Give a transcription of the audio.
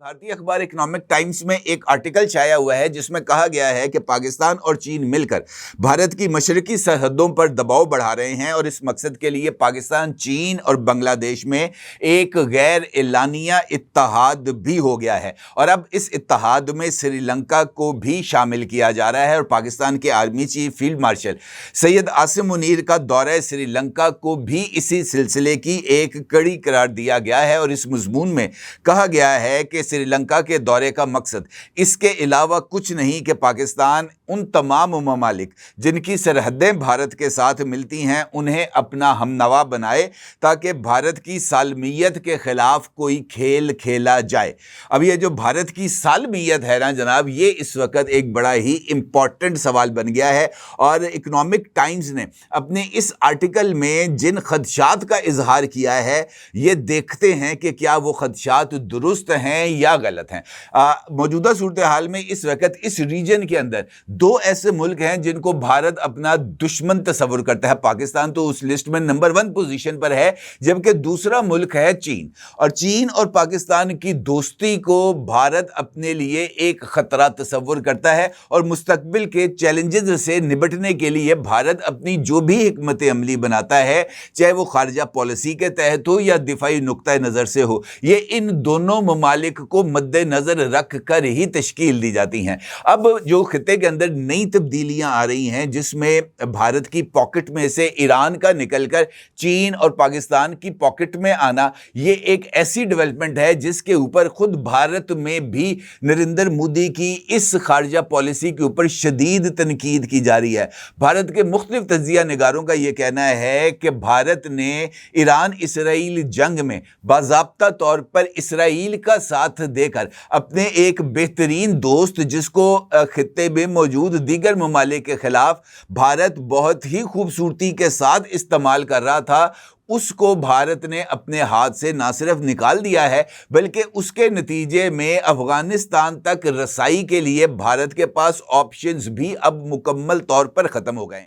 भारतीय अखबार economic times में एक आर्टिकल छाया हुआ है जिसमें कहा गया है कि पाकिस्तान और चीन मिलकर भारत की मशरकी सरहदों पर दबाव बढ़ा रहे हैं और इस मकसद के लिए पाकिस्तान, चीन और बांग्लादेश में एक गैर एलानिया इत्तेहाद भी हो गया है और अब इस इत्तेहाद में श्रीलंका को भी शामिल किया जा रहा है और पाकिस्तान के army chief field marshal Syed Asim Munir का दौरा श्रीलंका को भी इसी सिलसिले की एक कड़ी करार दिया गया है और इस मजमून में कहा गया है कि श्रीलंका के दौरे का मकसद इसके अलावा कुछ नहीं कि पाकिस्तान उन तमाम ममालिक जिनकी सरहदें भारत के साथ मिलती हैं उन्हें अपना हमनवा बनाए ताकि भारत की सालमियत के खिलाफ कोई खेल खेला जाए। अब ये जो भारत की सालमियत है ना जनाब, ये इस वक्त एक बड़ा ही इंपॉर्टेंट सवाल बन गया है और इकोनॉमिक टाइम्स ने अपने इस आर्टिकल में जिन खदशात का इजहार किया है ये देखते हैं कि क्या वो खदशात दुरुस्त हैं या गलत हैं। मौजूदा सूरत हाल में इस वक्त इस रीजन के अंदर दो ऐसे मुल्क हैं जिनको भारत अपना दुश्मन तस्वुर करता है। पाकिस्तान तो उस लिस्ट में नंबर 1 पोजीशन पर है, जबकि दूसरा मुल्क है चीन। और चीन और पाकिस्तान की दोस्ती को भारत अपने लिए एक खतरा तस्वुर करता है और मुस्तकबिल के चैलेंजेस से निपटने के लिए भारत अपनी जो भी हिकमत अमली बनाता है, चाहे वो खारजा पॉलिसी के तहत हो या दिफाई नुक्ता नज़र से हो, ये इन दोनों ममालिक को मद्देनजर रख कर ही तश्कील दी जाती हैं। अब जो खित्ते के अंदर नई तब्दीलियां आ रही हैं जिसमें भारत की पॉकेट में से ईरान का निकलकर चीन और पाकिस्तान की पॉकेट में आना, ये एक ऐसी डेवलपमेंट है जिसके ऊपर खुद भारत में भी नरेंद्र मोदी की इस खारजा पॉलिसी के ऊपर शदीद तनकीद की जा रही है। भारत के मुख्तलिफ तज्जिया निगारों का यह कहना है कि भारत ने ईरान इसराइल जंग में बाज़ाब्ता तौर पर इसराइल का साथ देकर अपने एक बेहतरीन दोस्त जिसको खित्ते में मौजूद दीगर ममालिक के खिलाफ भारत बहुत ही खूबसूरती के साथ इस्तेमाल कर रहा था, उसको भारत ने अपने हाथ से ना सिर्फ निकाल दिया है बल्कि उसके नतीजे में अफगानिस्तान तक रसाई के लिए भारत के पास ऑप्शंस भी अब मुकम्मल तौर पर ख़त्म हो गए।